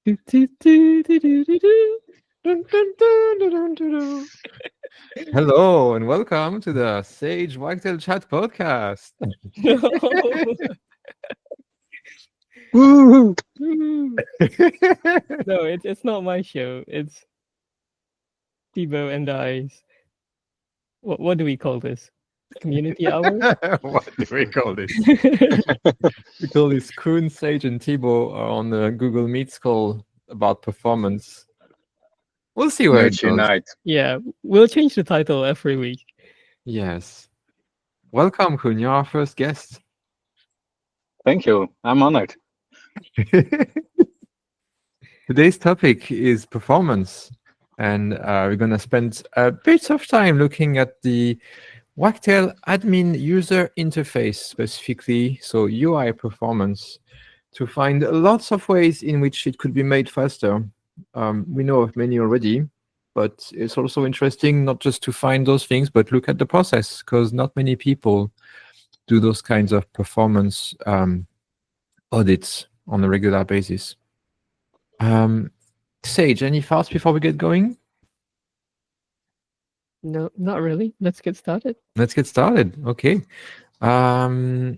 Hello and welcome to the Sage Wagtail Chat podcast. Woo! no, No, it's not my show. It's Thibaud and I's. What do we call this? Community hour? what do we call this? We call this Coen, Sage, and Thibaud are on the Google Meets call about performance. We'll see where it Nerds goes. Unite. Yeah, we'll change the title every week. Yes. Welcome, Coen. You're our first guest. Thank you. I'm honored. Today's topic is performance, and we're going to spend a bit of time looking at the Wagtail admin user interface specifically, so UI performance, to find lots of ways in which it could be made faster. We know of many already, but it's also interesting not just to find those things, but look at the process, because not many people do those kinds of performance audits on a regular basis. Sage, any thoughts before we get going? No, not really. Let's get started. Let's get started. Okay. I'll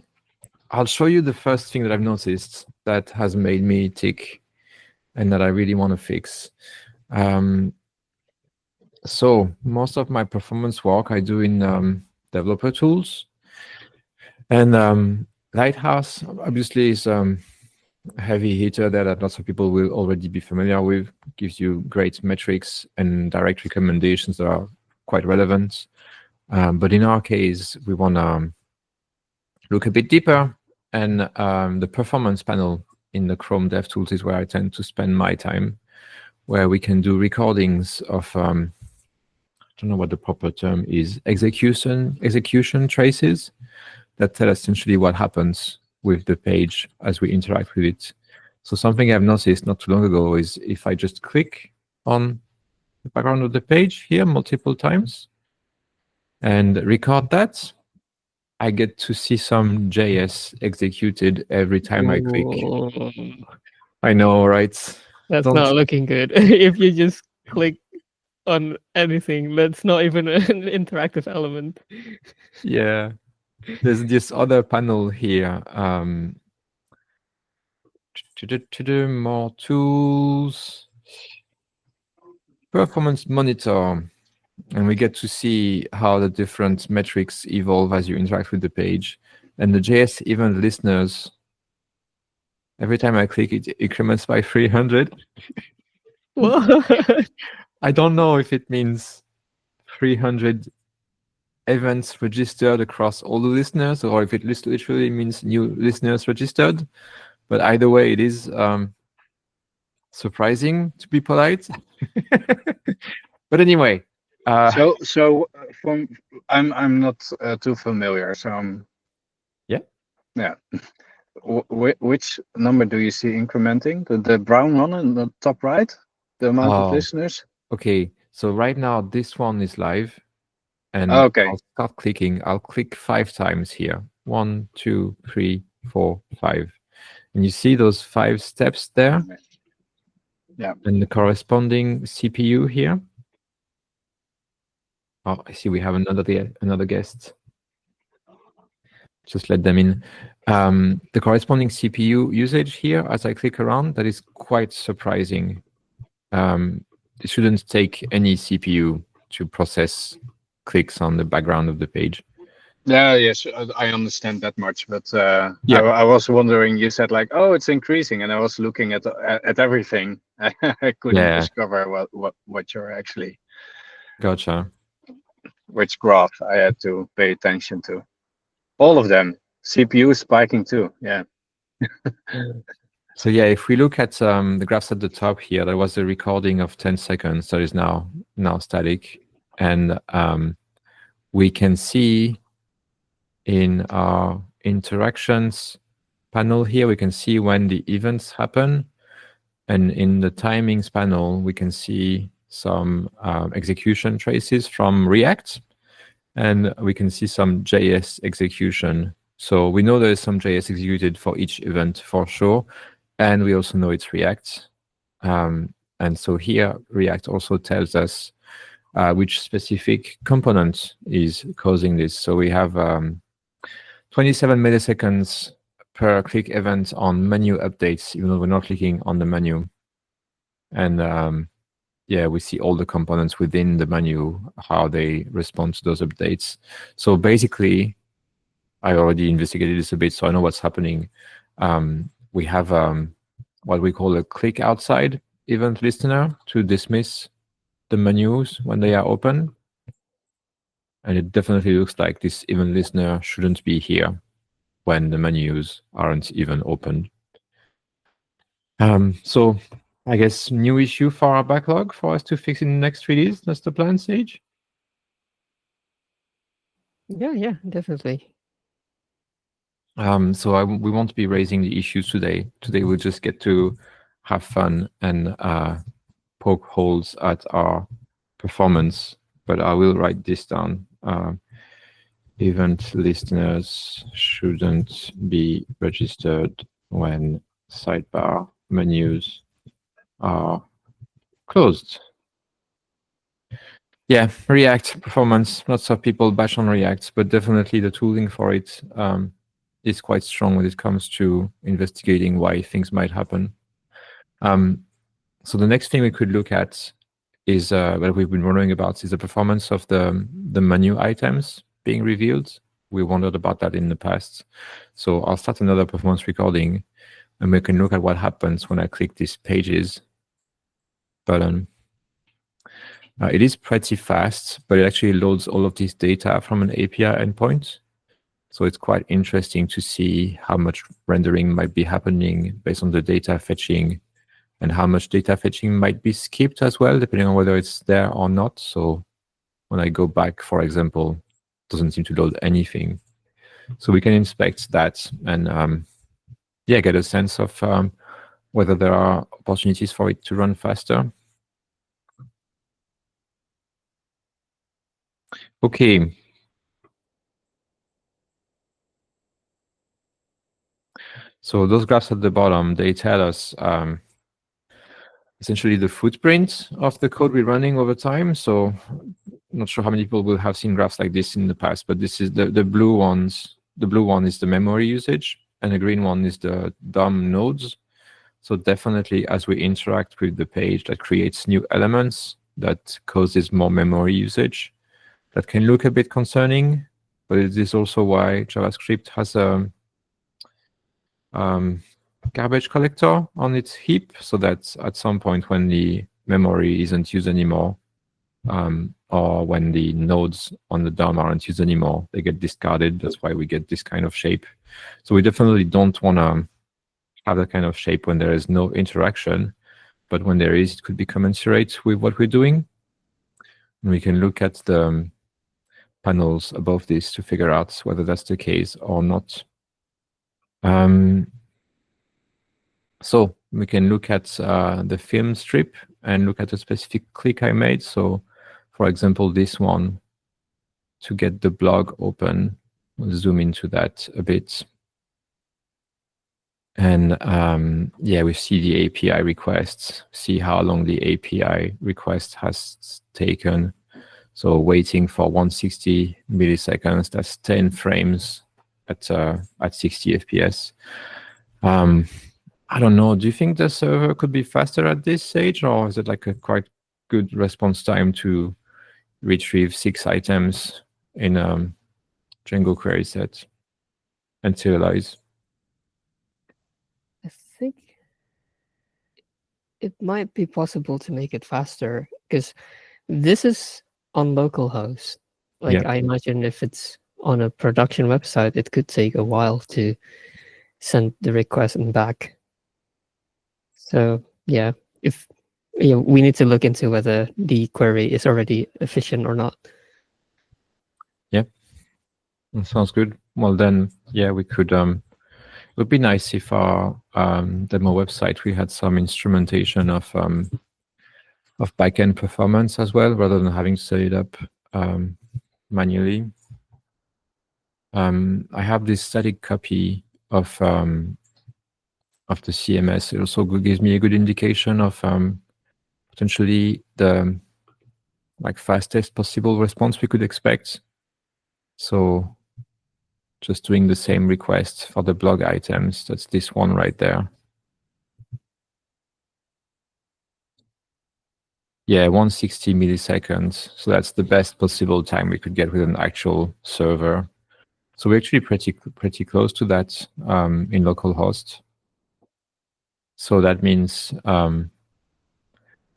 show you the first thing that I've noticed that has made me tick and that I really want to fix. So most of my performance work I do in developer tools. And Lighthouse obviously is a heavy hitter there that lots of people will already be familiar with. Gives you great metrics and direct recommendations that are quite relevant. But in our case, we want to look a bit deeper, and the performance panel in the Chrome DevTools is where I tend to spend my time, where we can do recordings of, I don't know what the proper term is, execution traces that tell essentially what happens with the page as we interact with it. So something I've noticed not too long ago is if I just click on the background of the page here multiple times and record that, I get to see some JS executed every time I click. Ooh, I know, right? that's Don't- not looking good. If you just click on anything, that's not even an interactive element. Yeah. There's this other panel here. More tools. Performance monitor. And we get to see how the different metrics evolve as you interact with the page. And the JS event listeners, every time I click, it increments by 300. What? I don't know if it means 300 events registered across all the listeners, or if it literally means new listeners registered. But either way, it is surprising, to be polite. But anyway. I'm not too familiar. So yeah. Which number do you see incrementing? The brown one in the top right, the amount of listeners. Okay, so right now this one is live, and Okay. I'll start clicking. I'll click 5 times here. 1, 2, 3, 4, 5, and you see those 5 steps there. Yeah. And the corresponding CPU here. Oh, I see we have another guest. Just let them in. The corresponding CPU usage here, as I click around, that is quite surprising. It shouldn't take any CPU to process clicks on the background of the page. Yeah, yes, I understand that much, but Yeah. I was wondering. You said like, oh, it's increasing, and I was looking at everything. I couldn't discover what you're actually. Gotcha. Which graph I had to pay attention to. All of them. CPU spiking too. Yeah. So yeah, if we look at the graphs at the top here, there was a recording of 10 seconds that is now static, and we can see in our interactions panel here, we can see when the events happen, and in the timings panel, we can see some execution traces from React, and we can see some JS execution. So we know there is some JS executed for each event for sure, and we also know it's React. And so here, React also tells us which specific component is causing this. So we have 27 milliseconds per click event on menu updates, even though we're not clicking on the menu. And yeah, we see all the components within the menu, how they respond to those updates. So basically, I already investigated this a bit, so I know what's happening. We have what we call a click outside event listener to dismiss the menus when they are open. And it definitely looks like this event listener shouldn't be here when the menus aren't even opened. So I guess new issue for our backlog for us to fix in the next release. That's the plan, Sage? Yeah, definitely. So we won't be raising the issues today. Today we'll just get to have fun and poke holes at our performance. But I will write this down. Event listeners shouldn't be registered when sidebar menus are closed. Yeah, React performance. Lots of people bash on React, but definitely the tooling for it is quite strong when it comes to investigating why things might happen. So the next thing we could look at is what we've been wondering about is the performance of the menu items being revealed. We wondered about that in the past. So I'll start another performance recording and we can look at what happens when I click this pages button. It is pretty fast, but it actually loads all of this data from an API endpoint. So it's quite interesting to see how much rendering might be happening based on the data fetching and how much data fetching might be skipped as well, depending on whether it's there or not. So when I go back, for example, it doesn't seem to load anything. So we can inspect that and yeah, get a sense of whether there are opportunities for it to run faster. Okay. So those graphs at the bottom, they tell us essentially the footprint of the code we're running over time. So I'm not sure how many people will have seen graphs like this in the past, but this is the blue ones. The blue one is the memory usage, and the green one is the DOM nodes. So definitely as we interact with the page, that creates new elements that causes more memory usage. That can look a bit concerning, but it is also why JavaScript has a garbage collector on its heap, so that at some point when the memory isn't used anymore, or when the nodes on the DOM aren't used anymore, they get discarded. That's why we get this kind of shape. So we definitely don't want to have that kind of shape when there is no interaction, but when there is, it could be commensurate with what we're doing. And we can look at the panels above this to figure out whether that's the case or not. So we can look at the film strip and look at a specific click I made. So for example, this one, to get the blog open, we'll zoom into that a bit. And yeah, we see the API requests, see how long the API request has taken. So waiting for 160 milliseconds, that's 10 frames at 60 FPS. I don't know. Do you think the server could be faster at this stage, or is it like a quite good response time to retrieve 6 items in a Django query set and serialize? I think it might be possible to make it faster because this is on localhost. Like, Yeah. I imagine if it's on a production website, it could take a while to send the request and back. So yeah, we need to look into whether the query is already efficient or not. Yeah, that sounds good. Well, then, yeah, we could. It would be nice if our demo website we had some instrumentation of backend performance as well, rather than having to set it up manually. I have this static copy of of the CMS. It also gives me a good indication of potentially the fastest possible response we could expect. So just doing the same request for the blog items. That's this one right there. Yeah, 160 milliseconds. So that's the best possible time we could get with an actual server. So we're actually pretty close to that in localhost. So that means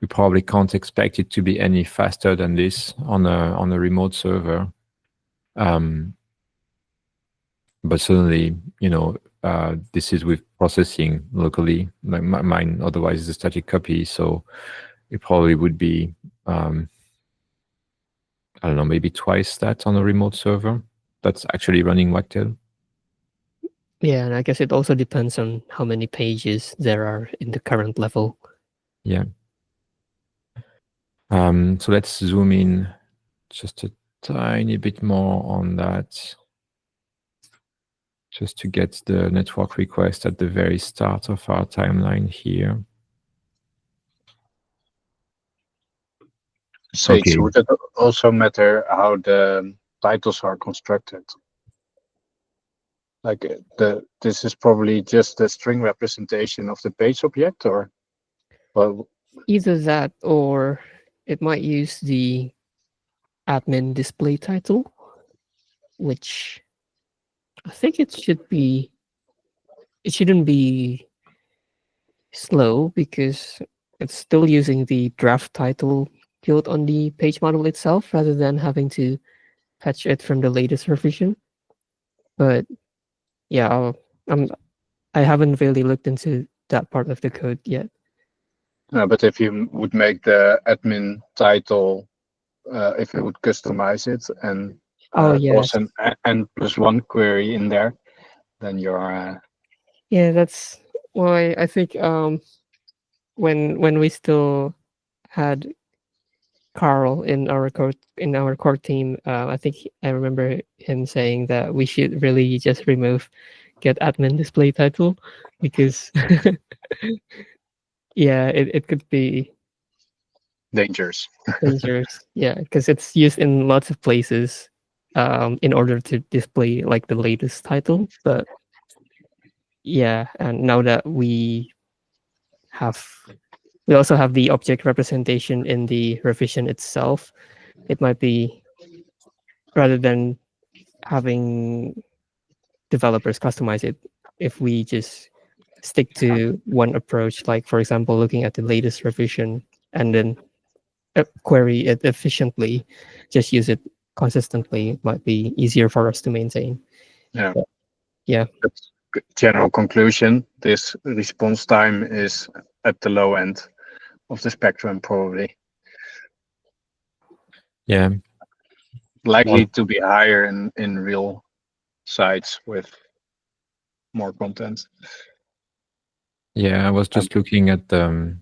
we probably can't expect it to be any faster than this on a remote server. But certainly, this is with processing locally. Like mine, otherwise is a static copy. So it probably would be, I don't know, maybe twice that on a remote server that's actually running Wagtail. Yeah, and I guess it also depends on how many pages there are in the current level. Yeah. So let's zoom in just a tiny bit more on that, just to get the network request at the very start of our timeline here. Sage, would it also matter how the titles are constructed? Like this is probably just a string representation of the page object, or well, either that or it might use the admin display title, which I think it shouldn't be slow because it's still using the draft title field on the page model itself rather than having to fetch it from the latest revision. But yeah, I haven't really looked into that part of the code yet. No, but if you would make the admin title, if you would customize it and yes, also an n+1 query in there, then you're yeah, that's why I think when we still had Carl in our core team, I think I remember him saying that we should really just remove get admin display title because yeah, it could be dangerous. dangerous. Yeah, because it's used in lots of places in order to display like the latest title. But yeah, and now that we also have the object representation in the revision itself, it might be rather than having developers customize it, if we just stick to one approach, like for example, looking at the latest revision and then query it efficiently, just use it consistently, it might be easier for us to maintain. Yeah. But, yeah. General conclusion, this response time is at the low end of the spectrum, probably. Yeah. Likely to be higher in real sites with more content. Yeah, I was just looking at the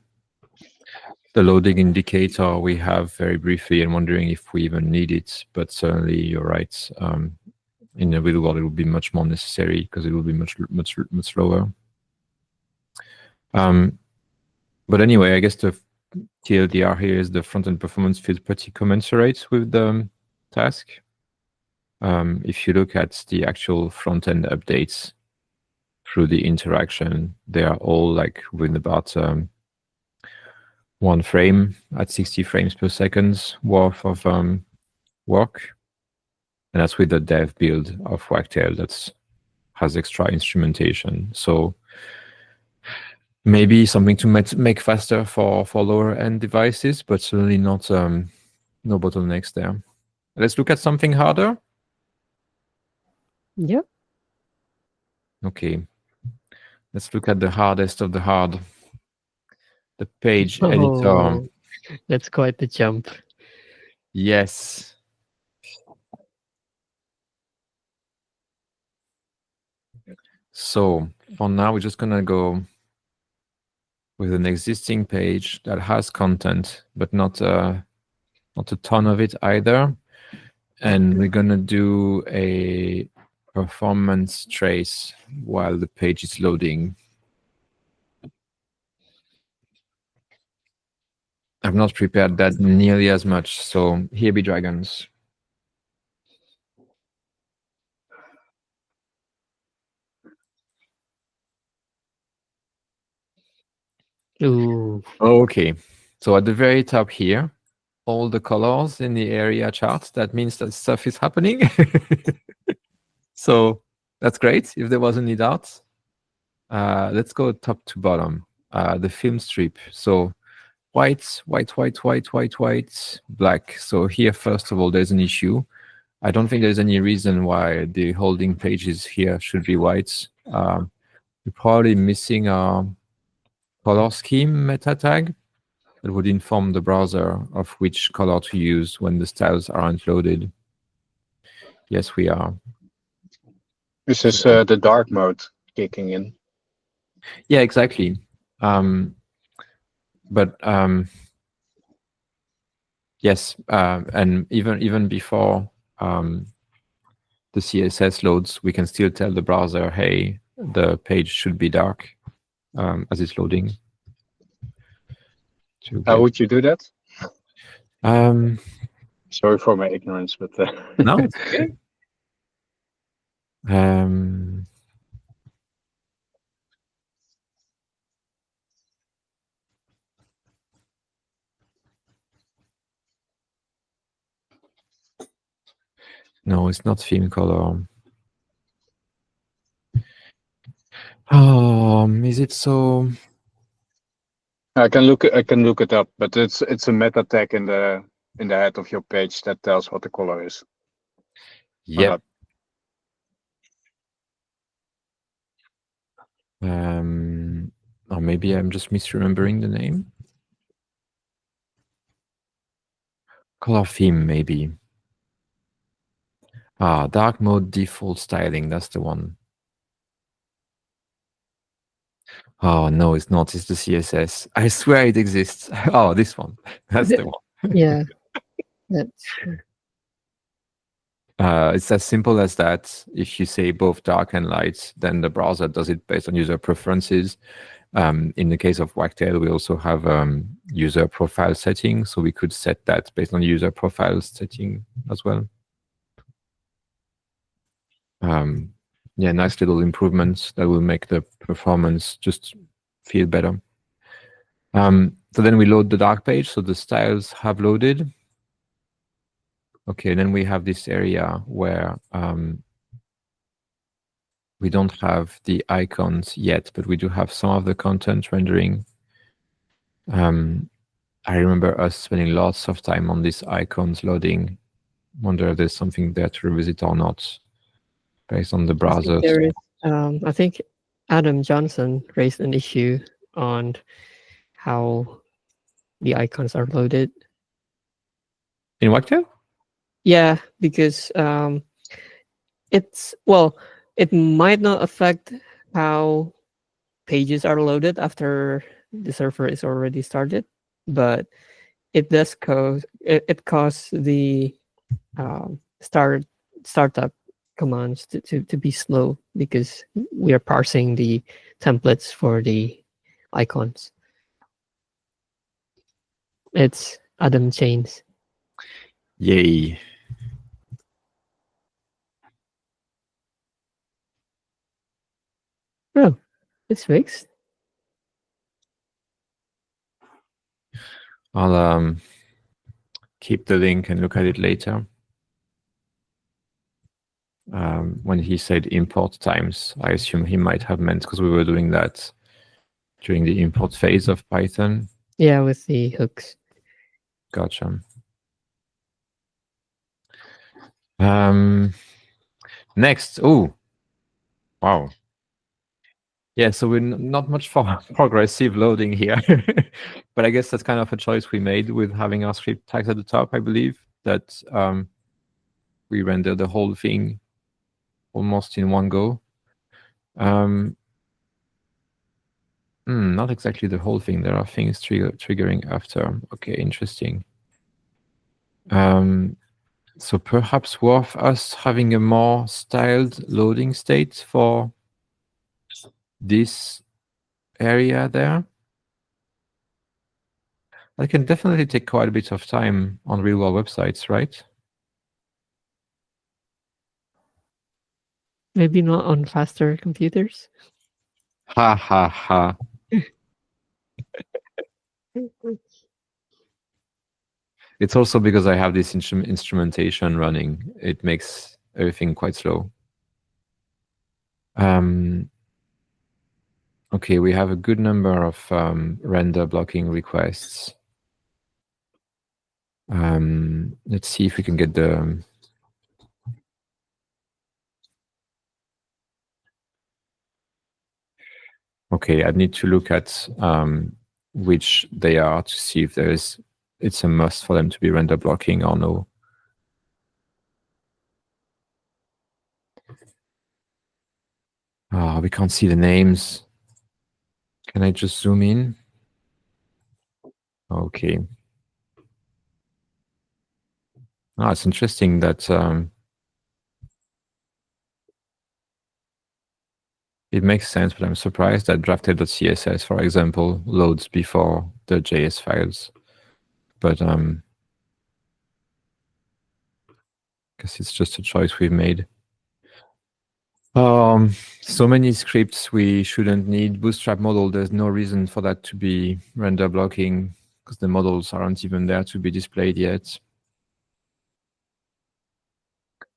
loading indicator we have very briefly and wondering if we even need it. But certainly, you're right. In the real world, it will be much more necessary because it will be much slower. But anyway, I guess the TLDR here is the front-end performance feels pretty commensurate with the task. If you look at the actual front-end updates through the interaction, they are all like within about 1 frame at 60 frames per second worth of work. And that's with the dev build of Wagtail that has extra instrumentation. So maybe something to make faster for lower end devices, but certainly not no bottlenecks there. Let's look at something harder. Yep. Okay. Let's look at the hardest of the hard. The page editor. That's quite the jump. Yes. So for now, we're just gonna go with an existing page that has content, but not a ton of it either. And we're gonna do a performance trace while the page is loading. I've not prepared that nearly as much. So here be dragons. Ooh. Okay. So at the very top here, all the colors in the area chart, that means that stuff is happening. So that's great if there was any doubts. Let's go top to bottom. The film strip. So white, white, white, white, white, white, black. So here, first of all, there's an issue. I don't think there's any reason why the holding pages here should be white. You're probably missing a color scheme meta tag that would inform the browser of which color to use when the styles aren't loaded. Yes, we are. This is the dark mode kicking in. Yeah, exactly. Yes, and even before the CSS loads, we can still tell the browser, hey, the page should be dark as it's loading. How would you do that? Um, Sorry for my ignorance, but no, it's okay. No, it's not theme color. Is it so? I can look it up, but it's a meta tag in the head of your page that tells what the color is. Yeah. Or maybe I'm just misremembering the name. Color theme, maybe. Dark mode default styling. That's the one. Oh, no, it's not. It's the CSS. I swear it exists. Oh, this one. That's the one. Yeah. That's it's as simple as that. If you say both dark and light, then the browser does it based on user preferences. In the case of Wagtail, we also have user profile setting, so we could set that based on user profile setting as well. Yeah, nice little improvements that will make the performance just feel better. So then we load the dark page, so the styles have loaded. Okay, then we have this area where we don't have the icons yet, but we do have some of the content rendering. I remember us spending lots of time on these icons loading. Wonder if there's something there to revisit or not, based on the browsers. I think Adam Johnson raised an issue on how the icons are loaded. In Wagtail? Yeah, because it might not affect how pages are loaded after the server is already started, but it does cause the startup commands to be slow because we are parsing the templates for the icons. It's Adam Chains. Yay. Oh, it's fixed. I'll keep the link and look at it later. When he said import times, I assume he might have meant because we were doing that during the import phase of Python. Yeah, with the hooks. Gotcha. Next. Oh, wow. Yeah, so we're not much for progressive loading here, but I guess that's kind of a choice we made with having our script tags at the top, I believe, that we render the whole thing almost in one go. Not exactly the whole thing. There are things triggering after. Okay, interesting. So perhaps worth us having a more styled loading state for this area there. That can definitely take quite a bit of time on real-world websites, right? Maybe not on faster computers. Ha ha ha. It's also because I have this instrumentation running. It makes everything quite slow. Okay, we have a good number of render blocking requests. Let's see if we can get the... Okay, I need to look at which they are to see if it's a must for them to be render blocking or no. Oh, we can't see the names. Can I just zoom in? Okay. Oh, it's interesting that it makes sense, but I'm surprised that drafted.css, for example, loads before the JS files. But I guess it's just a choice we've made. So many scripts we shouldn't need. Bootstrap model, there's no reason for that to be render blocking because the models aren't even there to be displayed yet.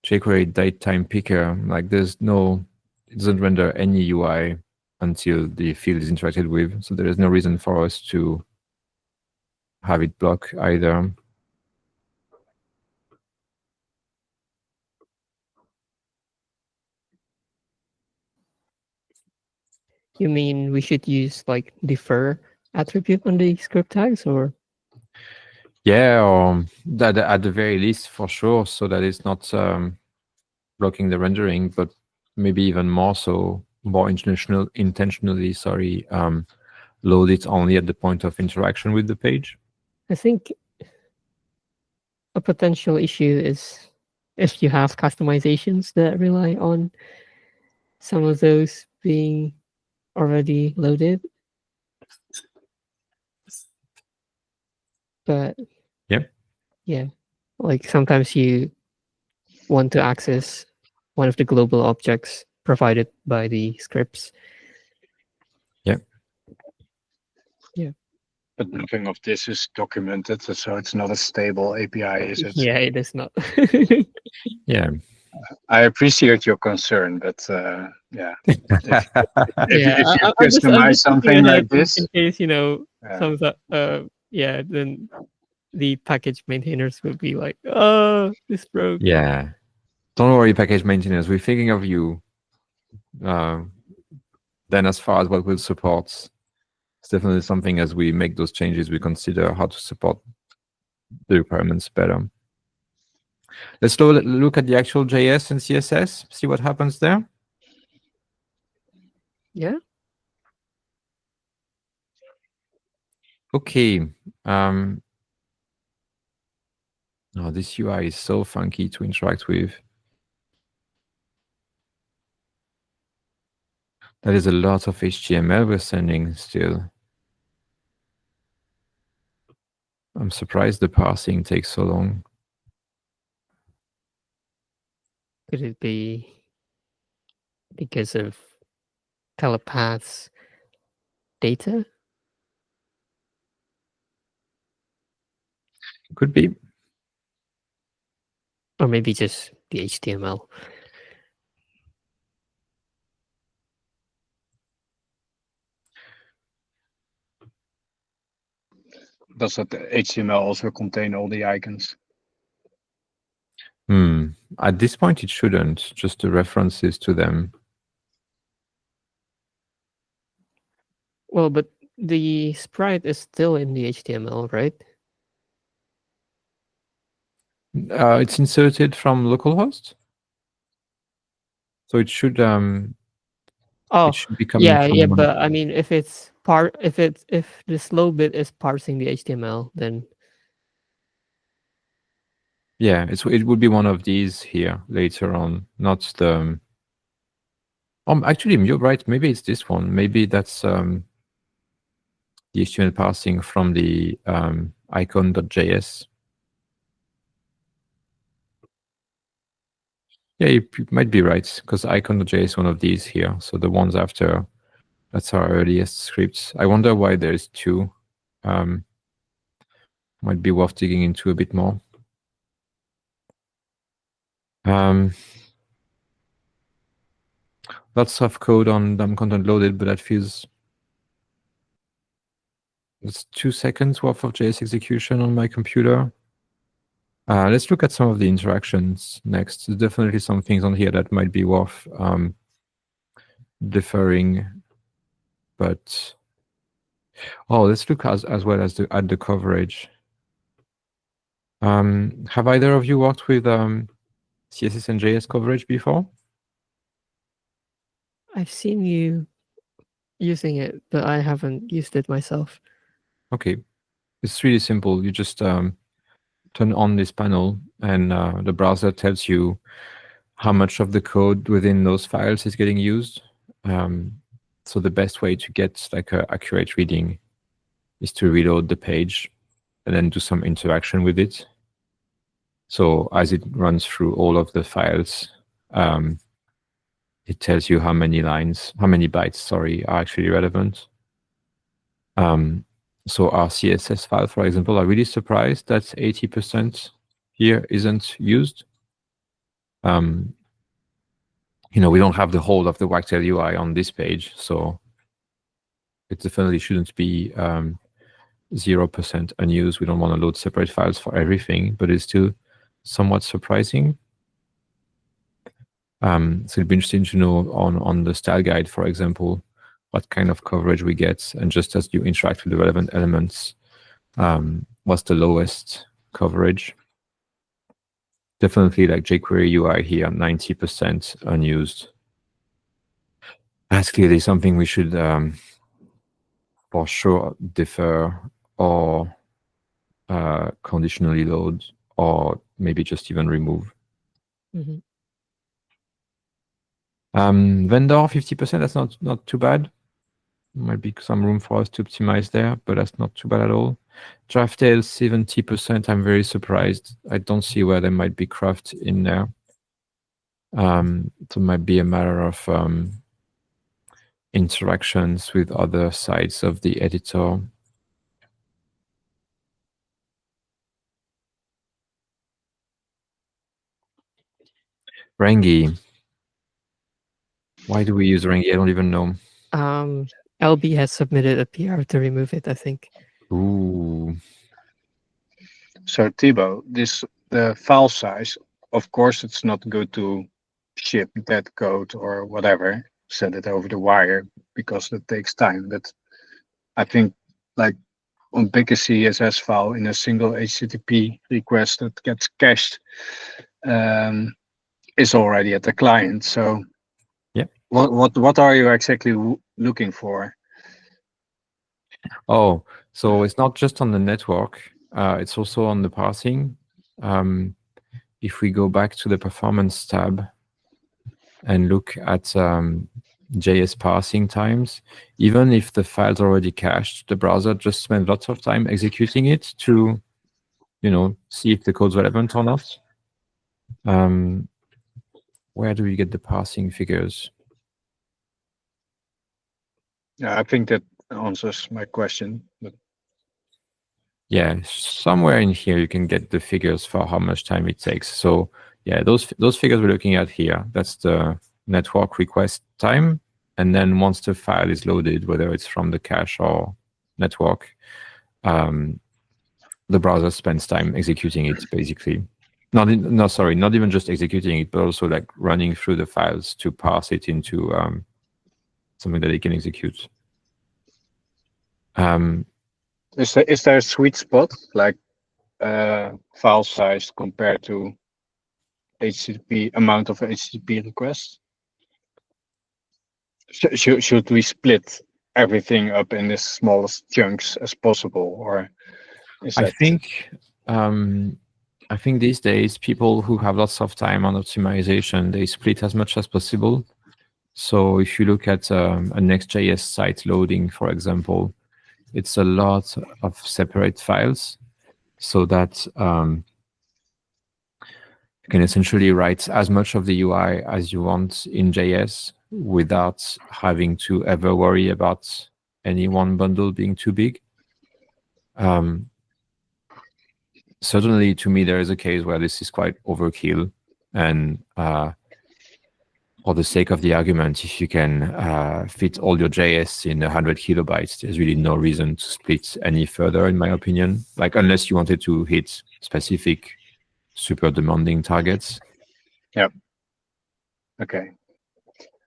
jQuery datetime picker, like it doesn't render any UI until the field is interacted with. So there is no reason for us to have it block either. You mean we should use like defer attribute on the script tags, or? Yeah, or that at the very least for sure, so that it's not blocking the rendering, but maybe even more so, more intentionally, load it only at the point of interaction with the page. I think a potential issue is if you have customizations that rely on some of those being already loaded. But yeah, like sometimes you want to access one of the global objects provided by the scripts. Yeah. But nothing of this is documented, so it's not a stable API, is it? Yeah, it is not. Yeah. I appreciate your concern, but yeah. If Yeah, you I'm customize just something thinking like ahead this, in case, yeah. then the package maintainers will be like, oh, this broke. Yeah. Don't worry, package maintainers. We're thinking of you. Then as far as what we'll support, it's definitely something as we make those changes, we consider how to support the requirements better. Let's look at the actual JS and CSS, see what happens there. Yeah. Okay. Oh, this UI is so funky to interact with. That is a lot of HTML we're sending still. I'm surprised the parsing takes so long. Could it be because of telepaths data? Could be. Or maybe just the HTML. Does that HTML also contain all the icons? At this point, it shouldn't, just the references to them. Well, but the sprite is still in the HTML, right? It's inserted from localhost. So it should it should be coming from yeah, but I mean if the slow bit is parsing the HTML, then yeah, it would be one of these here later on, not the actually you're right, maybe it's this one. Maybe that's the HTML parsing from the icon.js. Yeah, you might be right, because icon.js is one of these here. So the ones after, that's our earliest scripts. I wonder why there's two. Might be worth digging into a bit more. Lots of code on DOM content loaded, but that feels, it's 2 seconds worth of JS execution on my computer. Let's look at some of the interactions next. There's definitely some things on here that might be worth deferring, but let's look as well as at the coverage. Have either of you worked with CSS and JS coverage before? I've seen you using it, but I haven't used it myself. Okay, it's really simple. You just turn on this panel, and the browser tells you how much of the code within those files is getting used. So the best way to get like an accurate reading is to reload the page and then do some interaction with it. So as it runs through all of the files, it tells you how many bytes, sorry, are actually relevant. So our CSS file, for example, I'm really surprised that 80% here isn't used. We don't have the whole of the Wagtail UI on this page, so it definitely shouldn't be 0% unused. We don't want to load separate files for everything, but it's still somewhat surprising. So it'd be interesting to know on the style guide, for example, what kind of coverage we get, and just as you interact with the relevant elements, what's the lowest coverage? Definitely like jQuery UI here, 90% unused. That's clearly something we should for sure defer or conditionally load, or maybe just even remove. Mm-hmm. Vendor 50%, that's not too bad. Might be some room for us to optimize there, but that's not too bad at all. Wagtail 70%, I'm very surprised. I don't see where there might be craft in there. So it might be a matter of interactions with other sides of the editor. Rangi. Why do we use Rangi? I don't even know. LB has submitted a PR to remove it, I think. Ooh. So Thibaud, the file size, of course, it's not good to ship that code or whatever, send it over the wire, because that takes time. But I think like on bigger CSS file in a single HTTP request that gets cached is already at the client. So yeah, what are you exactly looking for? Oh, so it's not just on the network, it's also on the parsing. If we go back to the performance tab and look at JS parsing times, even if the file's already cached, the browser just spends lots of time executing it to, see if the code's relevant or not. Where do we get the parsing figures? Yeah, I think that answers my question. But yeah, somewhere in here you can get the figures for how much time it takes. So yeah, those figures we're looking at here, that's the network request time. And then once the file is loaded, whether it's from the cache or network, the browser spends time executing it, basically. Not even just executing it, but also like running through the files to parse it into something that it can execute. Is there a sweet spot, like file size compared to HTTP amount of HTTP requests? Should we split everything up in the smallest chunks as possible, or is that... I think these days people who have lots of time on optimization, they split as much as possible. So if you look at a Next.js site loading, for example, it's a lot of separate files, so that you can essentially write as much of the UI as you want in JS without having to ever worry about any one bundle being too big. Certainly, to me, there is a case where this is quite overkill, and for the sake of the argument, if you can fit all your JS in 100 kilobytes, there's really no reason to split any further, in my opinion. Like, unless you wanted to hit specific super demanding targets. Yep. Okay.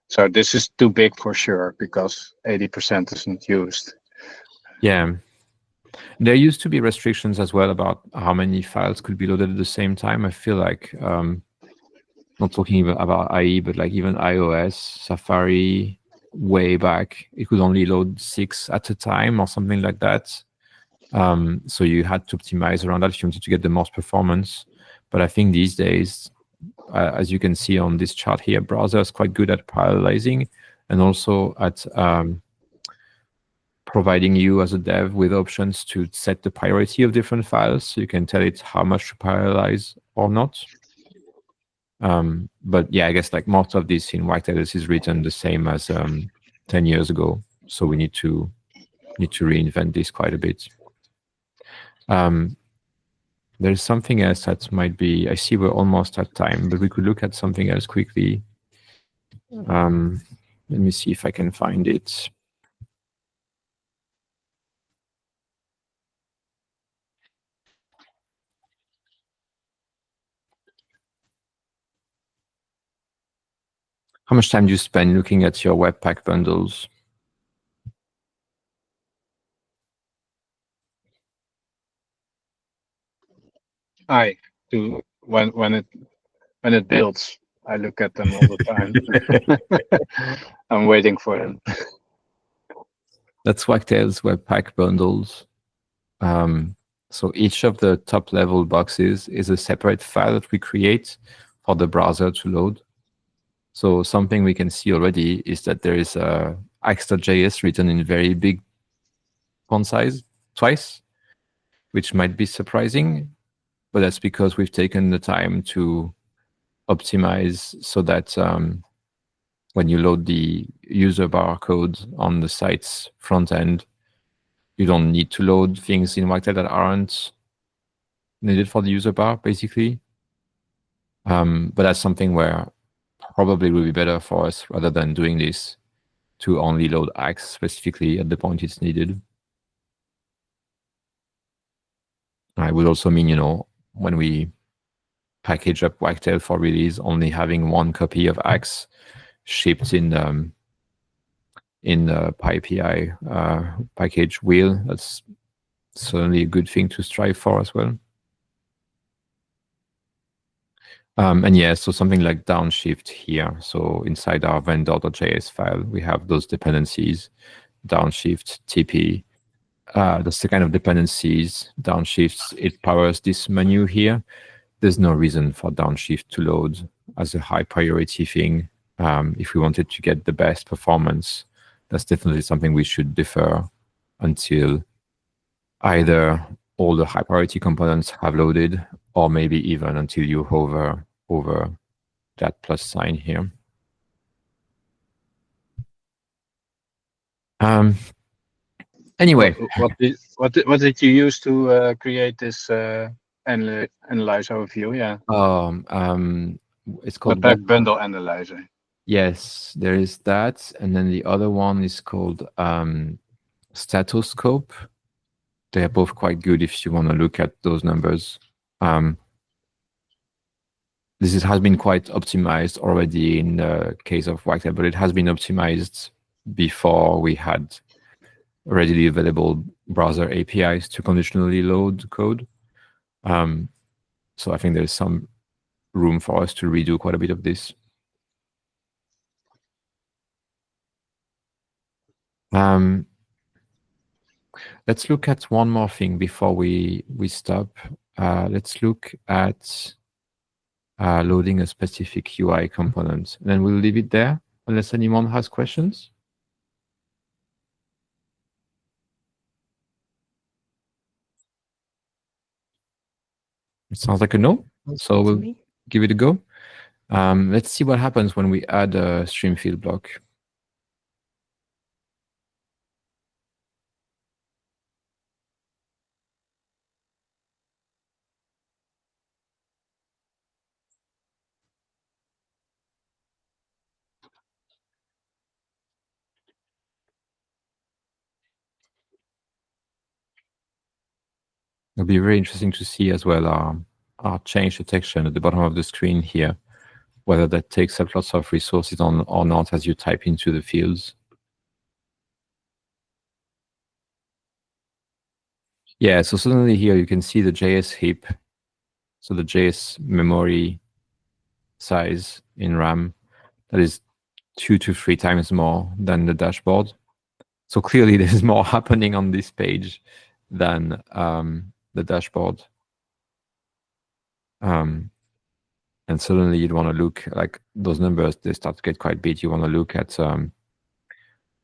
So this is too big for sure because 80% isn't used. Yeah. There used to be restrictions as well about how many files could be loaded at the same time. I feel like, not talking even about IE, but like even iOS, Safari, way back, it could only load 6 at a time or something like that. So you had to optimize around that if you wanted to get the most performance. But I think these days, as you can see on this chart here, browser is quite good at parallelizing and also at providing you as a dev with options to set the priority of different files. So you can tell it how much to parallelize or not. But yeah, I guess like most of this in Wagtail is written the same as 10 years ago. So we need to reinvent this quite a bit. There's something else that might be, I see we're almost at time, but we could look at something else quickly. Let me see if I can find it. How much time do you spend looking at your Webpack bundles? I do when it builds, I look at them all the time. I'm waiting for them. That's Wagtail's Webpack bundles. So each of the top level boxes is a separate file that we create for the browser to load. So something we can see already is that there is axe.js written in very big font size twice, which might be surprising, but that's because we've taken the time to optimize so that when you load the user bar code on the site's front end, you don't need to load things in Wagtail that aren't needed for the user bar, basically. But that's something where probably will be better for us rather than doing this to only load Axe specifically at the point it's needed. It would also mean, when we package up Wagtail for release, only having one copy of Axe shipped in the PyPI package wheel. That's certainly a good thing to strive for as well. And yeah, so something like downshift here. So inside our vendor.js file, we have those dependencies, downshift, TP. That's the kind of dependencies, downshifts, it powers this menu here. There's no reason for downshift to load as a high priority thing. If we wanted to get the best performance, that's definitely something we should defer until either all the high priority components have loaded, or maybe even until you hover over that plus sign here. Anyway, what did you use to create this analyze overview? Yeah. It's called Webpack bundle analyzer. Yes, there is that, and then the other one is called Statoscope. They're both quite good if you want to look at those numbers. This has been quite optimized already in the case of Wagtail, but it has been optimized before we had readily available browser APIs to conditionally load code. So I think there's some room for us to redo quite a bit of this. Let's look at one more thing before we stop. Let's look at loading a specific UI component. And then we'll leave it there unless anyone has questions. It sounds like a no. So we'll give it a go. Let's see what happens when we add a stream field block. It'll be very interesting to see as well our change detection at the bottom of the screen here, whether that takes up lots of resources or not as you type into the fields. Yeah, so suddenly here you can see the JS heap, so the JS memory size in RAM, that is 2 to 3 times more than the dashboard. So clearly there's more happening on this page than the dashboard. And suddenly you'd want to look like those numbers, they start to get quite big. You want to look at on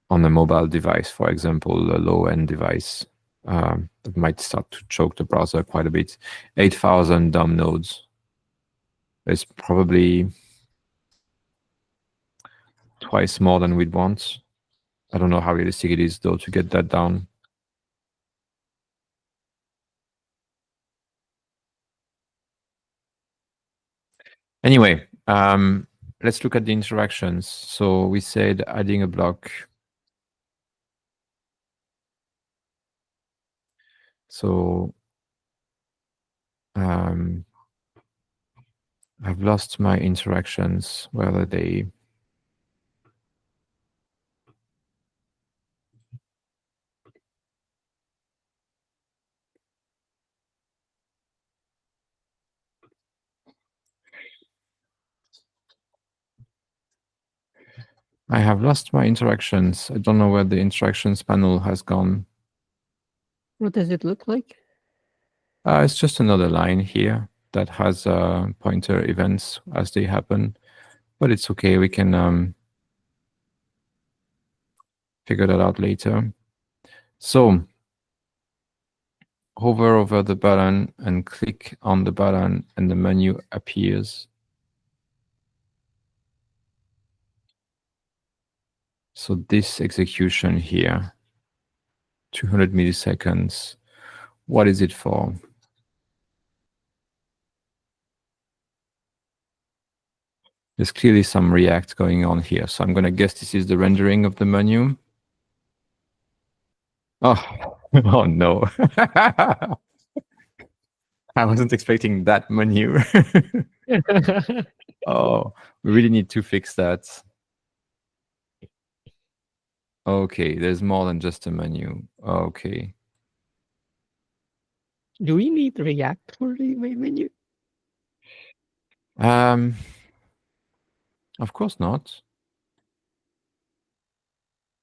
a mobile device, for example, a low-end device that might start to choke the browser quite a bit. 8,000 DOM nodes. It's probably twice more than we'd want. I don't know how realistic it is though to get that down. Anyway, let's look at the interactions. So we said adding a block. So I've lost my interactions. Where are they? I have lost my interactions. I don't know where the interactions panel has gone. What does it look like? It's just another line here that has pointer events as they happen, but it's okay. We can figure that out later. So hover over the button and click on the button and the menu appears. So this execution here, 200 milliseconds, what is it for? There's clearly some React going on here. So I'm going to guess this is the rendering of the menu. Oh, oh no. I wasn't expecting that menu. Oh, we really need to fix that. Okay, there's more than just a menu. Okay. Do we need React for the main menu? Of course not.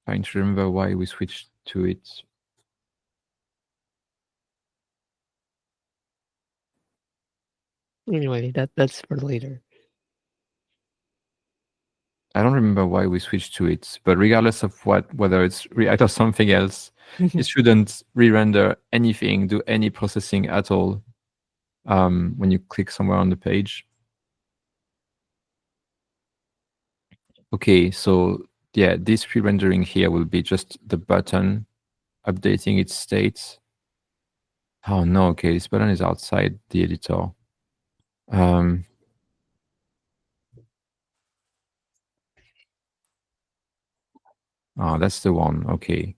Trying to remember why we switched to it. Anyway, that's for later. I don't remember why we switched to it, but regardless of whether it's React or something else, it shouldn't re-render anything, do any processing at all when you click somewhere on the page. Okay, so yeah, this pre-rendering here will be just the button updating its state. Oh no, okay, this button is outside the editor. Oh, that's the one, okay.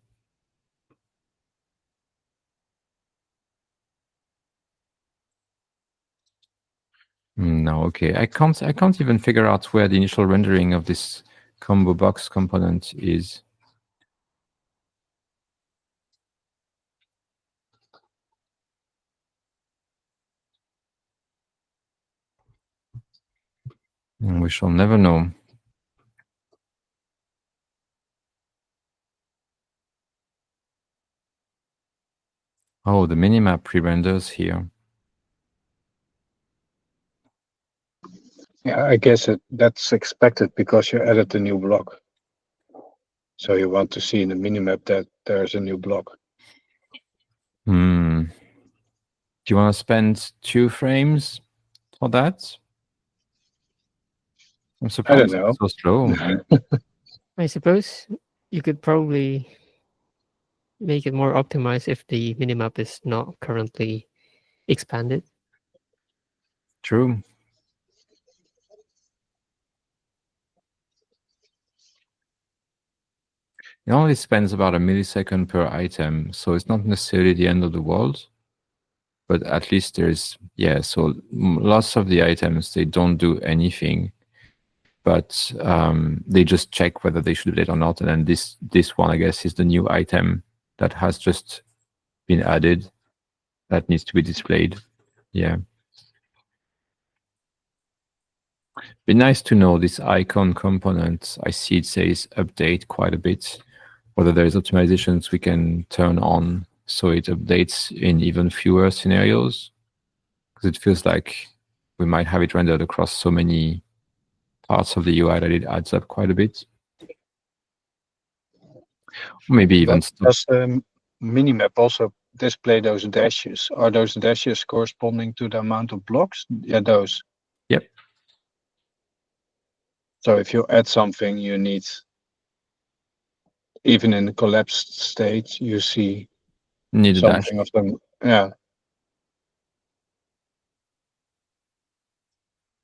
No, okay. I can't even figure out where the initial rendering of this combo box component is. We shall never know. Oh, the minimap pre-renders here. Yeah, I guess that's expected because you added a new block. So you want to see in the minimap that there's a new block. Do you want to spend 2 frames for that? I'm surprised know. it's so slow. I suppose you could probably make it more optimized if the minimap is not currently expanded. True. It only spends about a millisecond per item, so it's not necessarily the end of the world. But at least there's, yeah, so lots of the items, they don't do anything, but they just check whether they should do it or not. And then this one, I guess, is the new item that has just been added that needs to be displayed. Yeah. Be nice to know this icon component. I see it says update quite a bit, whether there's optimizations we can turn on so it updates in even fewer scenarios. Because it feels like we might have it rendered across so many parts of the UI that it adds up quite a bit. Maybe even Does minimap also display those dashes? Are those dashes corresponding to the amount of blocks? Yeah, those. Yep. So if you add something, you need, even in the collapsed state, you see Need a dash. something of them. Yeah.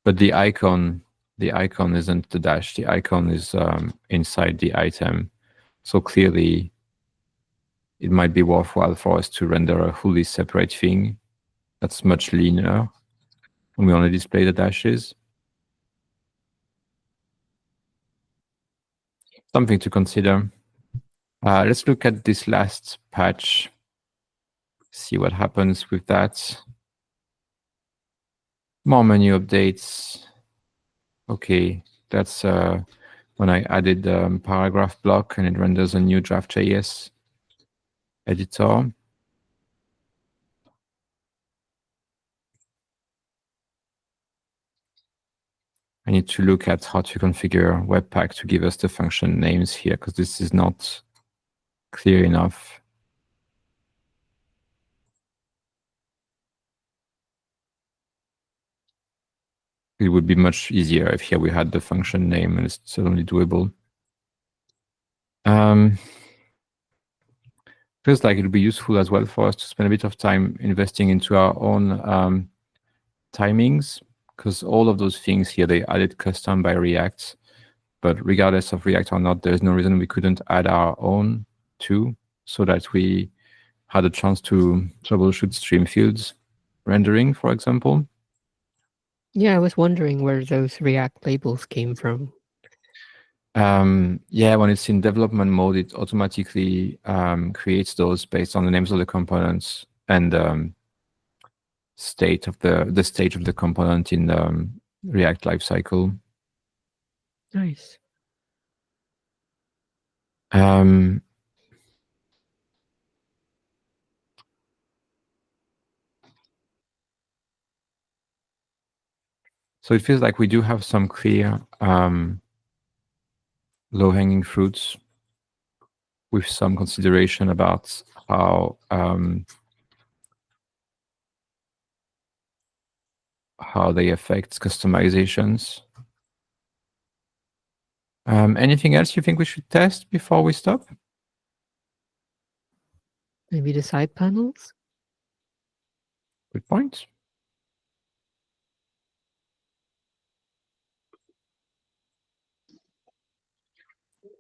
But the icon isn't the dash. The icon is inside the item. So clearly, it might be worthwhile for us to render a wholly separate thing that's much leaner when we only display the dashes. Something to consider. Let's look at this last patch, see what happens with that. More menu updates. Okay, that's when I added the paragraph block and it renders a new draft.js editor. I need to look at how to configure Webpack to give us the function names here, because this is not clear enough. It would be much easier if here we had the function name and it's suddenly doable. Feels like it would be useful as well for us to spend a bit of time investing into our own timings, because all of those things here, they added custom by React. But regardless of React or not, there's no reason we couldn't add our own too, so that we had a chance to troubleshoot stream fields rendering, for example. Yeah, I was wondering where those React labels came from. Yeah, when it's in development mode, it automatically creates those based on the names of the components and state of the stage of the component in the React lifecycle. Nice. So it feels like we do have some clear low-hanging fruits with some consideration about how they affect customizations. Anything else you think we should test before we stop? Maybe the side panels? Good point.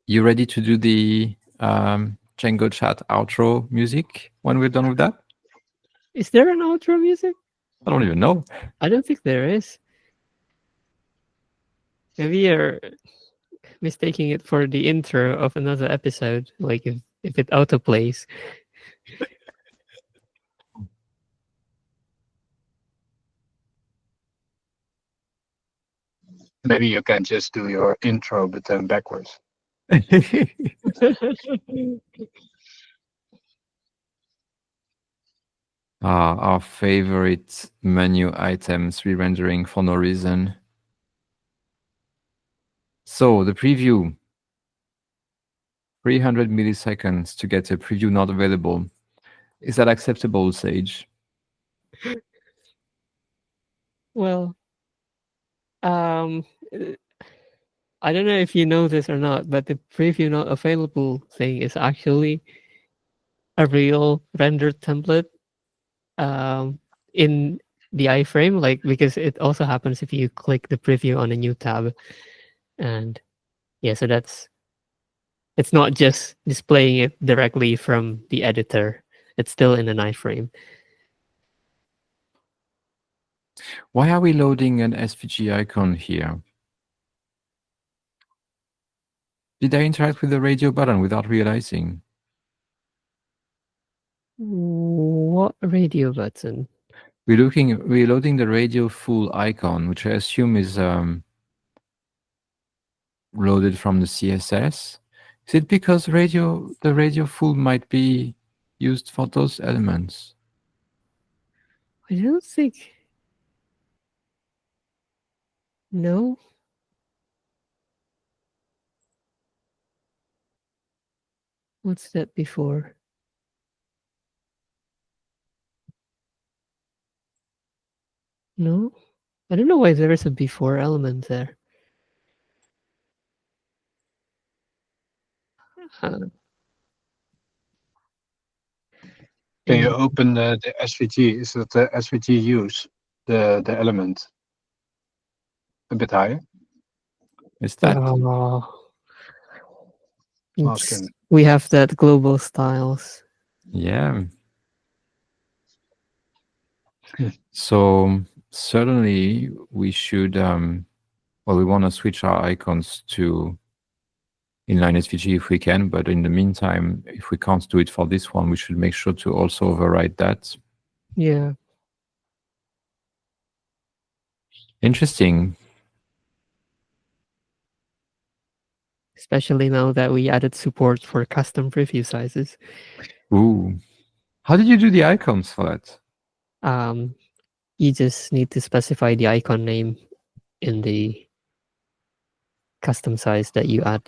You ready to do the Django chat outro music when we're done with that? Is there an outro music? I don't even know. I don't think there is. Maybe you're mistaking it for the intro of another episode, like if it autoplays. Maybe you can just do your intro, but then backwards. Our favorite menu items re-rendering for no reason. So the preview, 300 milliseconds to get a preview not available. Is that acceptable, Sage? Well, I don't know if you know this or not, but the preview not available thing is actually a real rendered template in the iframe, like, because it also happens if you click the preview on a new tab. And yeah, so it's not just displaying it directly from the editor. It's still in an iframe. Why are we loading an SVG icon here? Did I interact with the radio button without realizing? What radio button? We're loading the radio full icon, which I assume is loaded from the CSS. Is it because the radio full might be used for those elements? I don't think. No. What's that before? No. I don't know why there is a before element there. Can you open the SVG? Is it the SVG use the element a bit higher? Is that? We have that global styles. Yeah. So certainly we should, well, we want to switch our icons to inline SVG if we can, but in the meantime, if we can't do it for this one, we should make sure to also override that. Yeah. Interesting. Especially now that we added support for custom preview sizes. Ooh. How did you do the icons for that? You just need to specify the icon name in the custom size that you add.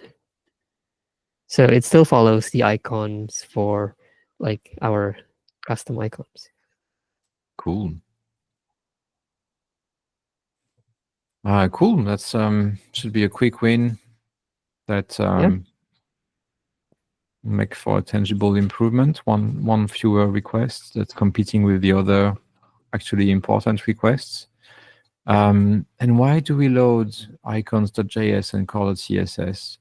So it still follows the icons for like our custom icons. Cool. Cool. That's should be a quick win. That make for a tangible improvement. One fewer requests that's competing with the other actually important requests. And why do we load icons.js and call it CSS?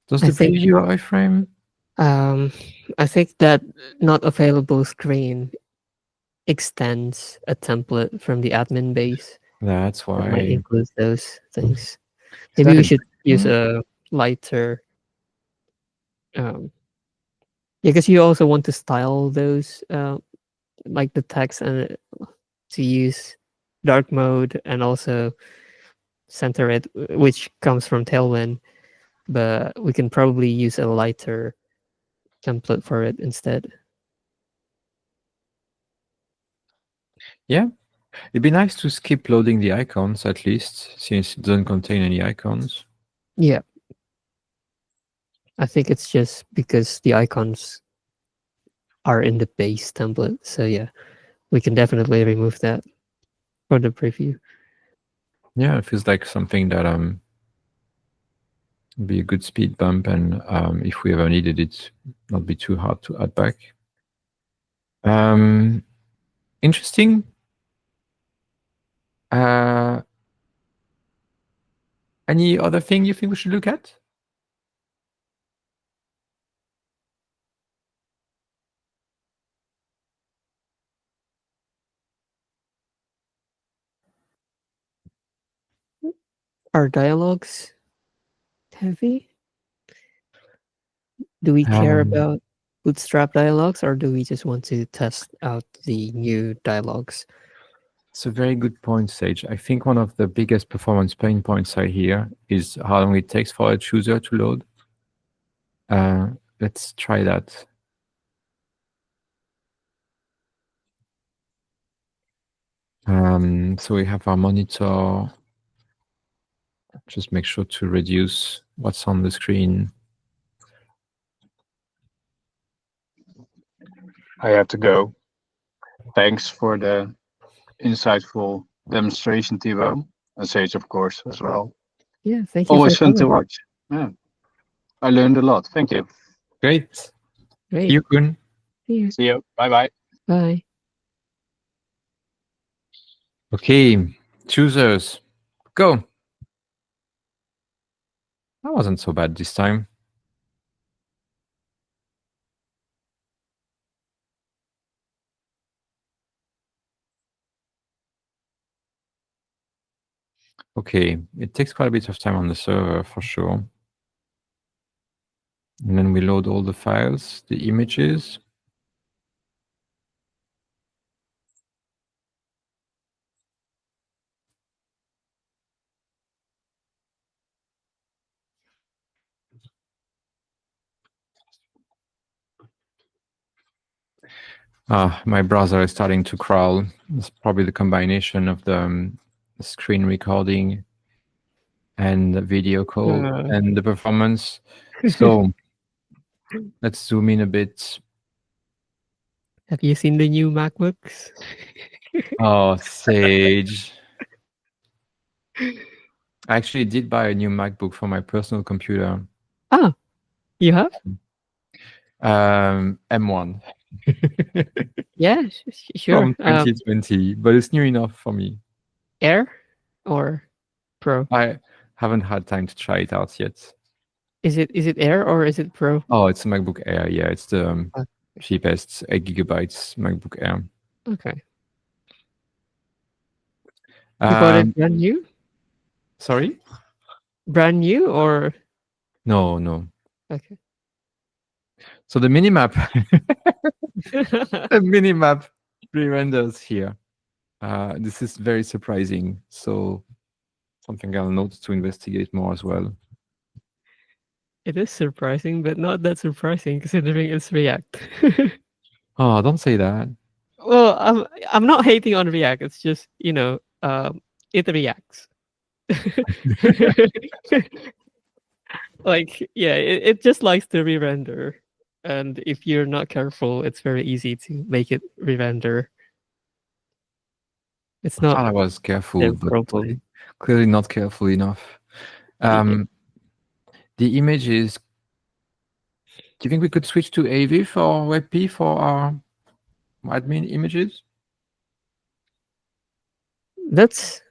Does the preview iframe? I think that not available screen extends a template from the admin base. That's why. That might include those things. Maybe we should use a lighter. Because you also want to style those, like the text, and to use dark mode and also center it, which comes from Tailwind. But we can probably use a lighter template for it instead. Yeah, it'd be nice to skip loading the icons at least, since it doesn't contain any icons. Yeah. I think it's just because the icons are in the base template. So yeah, we can definitely remove that for the preview. Yeah, it feels like something that be a good speed bump, and if we ever needed it, not be too hard to add back. Interesting. Any other thing you think we should look at? Are dialogues heavy? Do we care about Bootstrap dialogues, or do we just want to test out the new dialogues? It's a very good point, Sage. I think one of the biggest performance pain points I hear is how long it takes for a chooser to load. Let's try that. So we have our monitor. Just make sure to reduce what's on the screen. I have to go. Thanks for the insightful demonstration, Thibaud. And Sage, of course, as well. Yeah, thank you Always for fun to coming. watch. Yeah, I learned a lot. Thank you. Great. Great. You Kun. See you. See you. Bye bye. Bye. Okay, choosers, go. That wasn't so bad this time. Okay, it takes quite a bit of time on the server for sure. And then we load all the files, the images. My browser is starting to crawl. It's probably the combination of the screen recording and the video call and the performance. So let's zoom in a bit. Have you seen the new MacBooks? Oh, Sage. I actually did buy a new MacBook for my personal computer. Ah, you have? M1 Yeah, sure. from 2020, but it's new enough for me. Air or Pro? I haven't had time to try it out yet. Is it Air or is it Pro? Oh, it's a MacBook Air. Yeah, it's the Okay. cheapest 8 gigabytes MacBook Air. Okay. You bought it brand new? Sorry? Brand new or? No. Okay. So the minimap, the minimap re-renders here. This is very surprising. So something I'll note to investigate more as well. It is surprising, but not that surprising considering it's React. Oh, don't say that. Well, I'm not hating on React. It's just, it reacts. Like, yeah, it just likes to re-render. And if you're not careful, it's very easy to make it re-render. It's I not thought I was careful, their but problem. clearly not careful enough. The images. Do you think we could switch to AVIF or WebP for our admin images? That's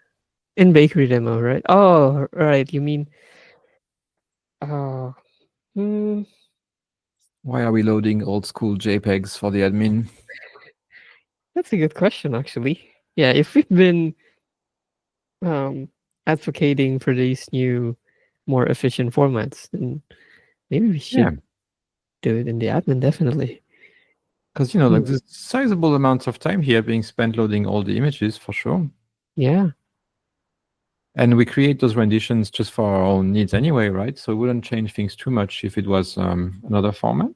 in bakery demo, right? Oh, right. You mean Why are we loading old school JPEGs for the admin? that's a good question, actually. Yeah, if we've been advocating for these new, more efficient formats, then maybe we should do it in the admin, definitely. Because, like there's sizable amounts of time here being spent loading all the images for sure. Yeah. And we create those renditions just for our own needs anyway, right? So it wouldn't change things too much if it was another format.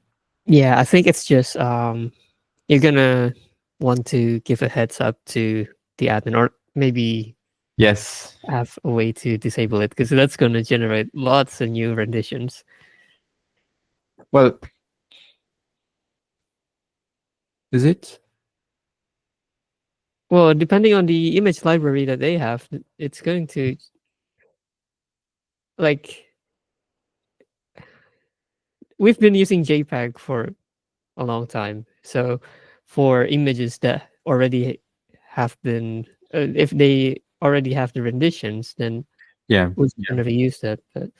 Yeah, I think it's just you're gonna want to give a heads up to the admin, or maybe have a way to disable it, because that's gonna generate lots of new renditions. Well, is it? Well, depending on the image library that they have, it's going to, like, we've been using JPEG for a long time. So for images that already have been, if they already have the renditions, then we're going to use that. But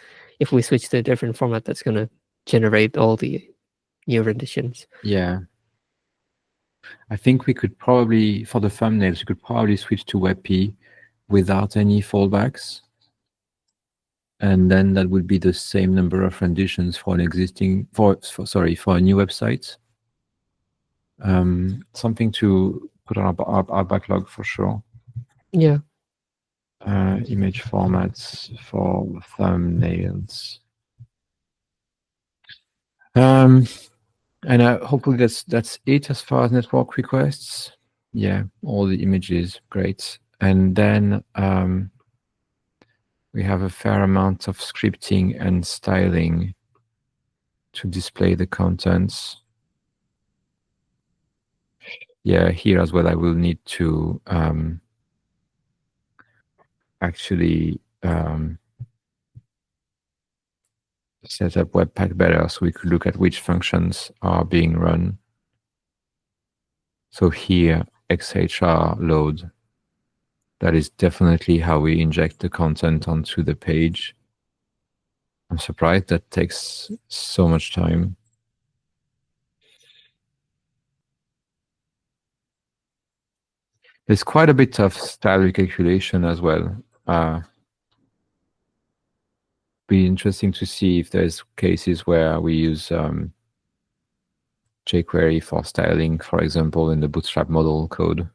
if we switch to a different format, that's going to generate all the new renditions. Yeah. I think we could probably, for the thumbnails, we could probably switch to WebP without any fallbacks. And then that would be the same number of renditions for an existing, for a new website. Something to put on our backlog for sure. Yeah. Image formats for thumbnails. And hopefully that's it as far as network requests. Yeah, all the images, great. And then we have a fair amount of scripting and styling to display the contents. Yeah, here as well, I will need to actually set up Webpack better so we could look at which functions are being run. So here, XHR load, that is definitely how we inject the content onto the page. I'm surprised that takes so much time. There's quite a bit of style recalculation as well. Be interesting to see if there's cases where we use jQuery for styling, for example, in the Bootstrap model code.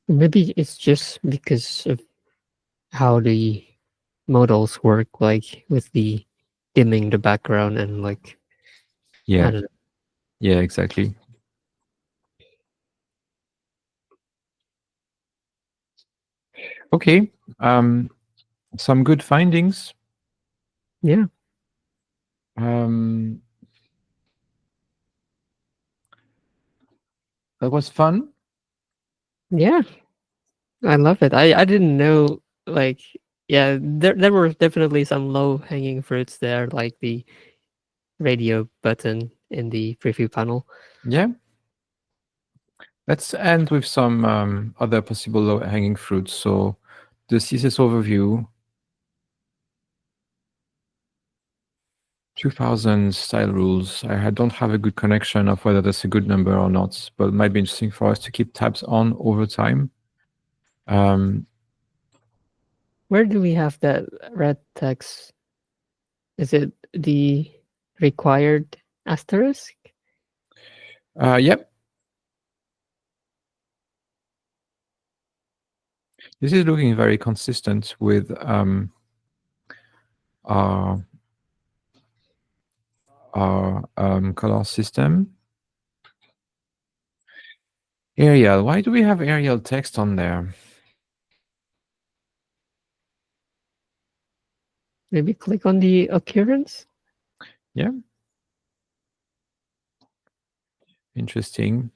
Maybe it's just because of how the models work, like with the dimming the background and like, I Yeah, don't know. yeah, exactly. Okay, some good findings. Yeah. That was fun. Yeah. I love it. I didn't know, like, yeah, there were definitely some low hanging fruits there, like the radio button in the preview panel. Yeah. Let's end with some other possible low-hanging fruits. So the CSS overview, 2000 style rules. I don't have a good connection of whether that's a good number or not, but it might be interesting for us to keep tabs on over time. Where do we have that red text? Is it the required asterisk? Yep. This is looking very consistent with our color system. Arial. Why do we have Arial text on there? Maybe click on the occurrence. Yeah. Interesting.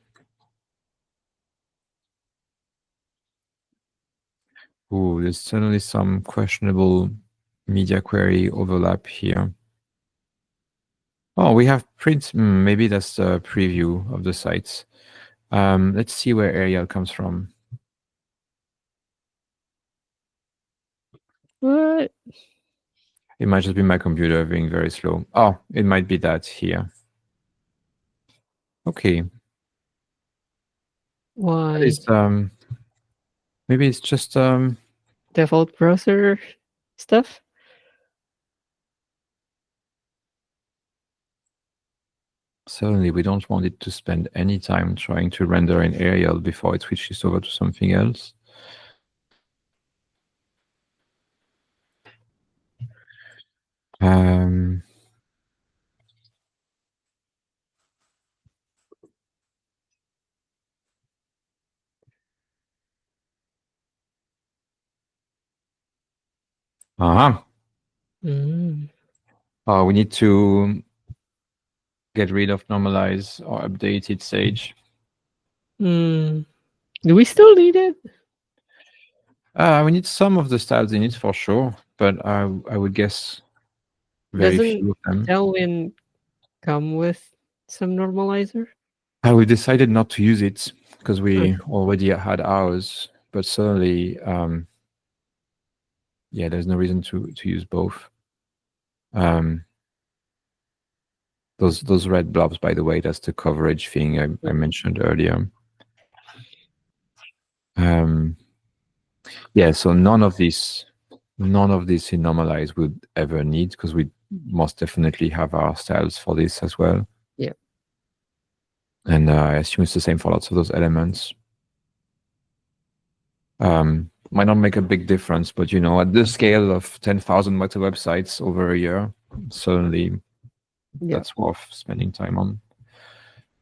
Ooh, there's certainly some questionable media query overlap here. Oh, we have print. Maybe that's the preview of the sites. Let's see where Arial comes from. What? It might just be my computer being very slow. Oh, it might be that here. Okay. Why? That is, maybe it's just Default browser stuff? certainly we don't want it to spend any time trying to render in Arial before it switches over to something else. We need to get rid of normalize or update it Sage. Do we still need it? We need some of the styles in it for sure, but I would guess very few of them. Tailwind come with some normalizer? We decided not to use it because we already had ours, but certainly, yeah, there's no reason to use both. Those red blobs, by the way, that's the coverage thing I mentioned earlier. Yeah, so none of this in normalize would ever need, because we most definitely have our styles for this as well. Yeah. And I assume it's the same for lots of those elements. Might not make a big difference, but you know, at the scale of 10,000 meta websites over a year, certainly that's worth spending time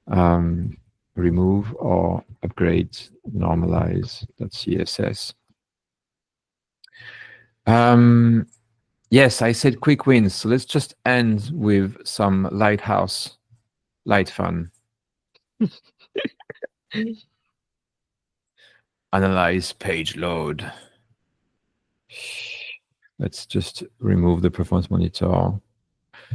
on. Remove or upgrade normalize.css. Yes, I said quick wins, so let's just end with some Lighthouse light fun. Analyze page load. Let's just remove the performance monitor.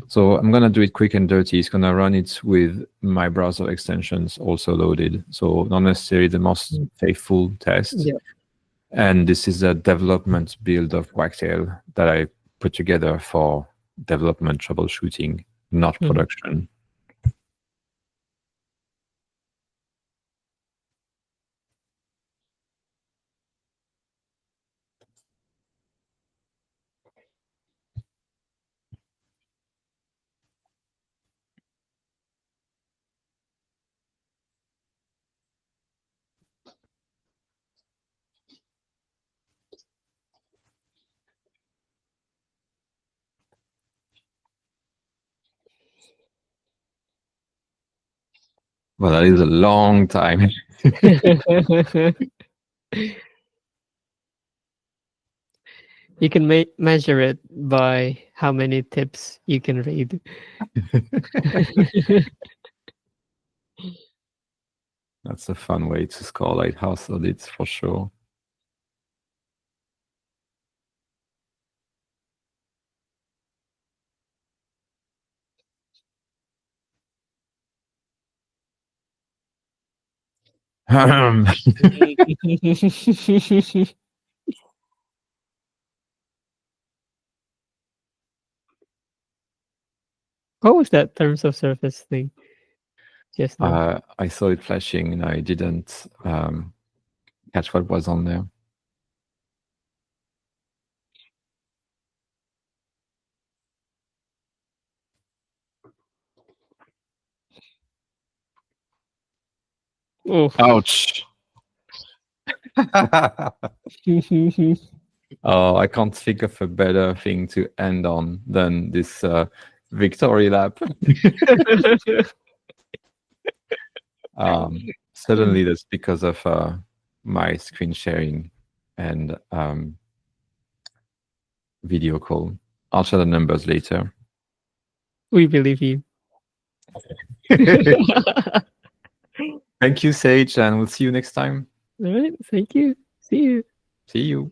So I'm going to do it quick and dirty. It's going to run it with my browser extensions also loaded. So not necessarily the most faithful test. Yeah. And this is a development build of Wagtail that I put together for development troubleshooting, not production. Well, that is a long time. You can measure it by how many tips you can read. That's a fun way to score Lighthouse audits for sure. What was that terms of service thing? Just now. I saw it flashing and I didn't catch what was on there. Oh. Ouch. Oh, I can't think of a better thing to end on than this victory lap. Suddenly that's because of my screen sharing and video call. I'll share the numbers later. We believe you. Thank you, Sage, and we'll see you next time. All right. Thank you. See you. See you.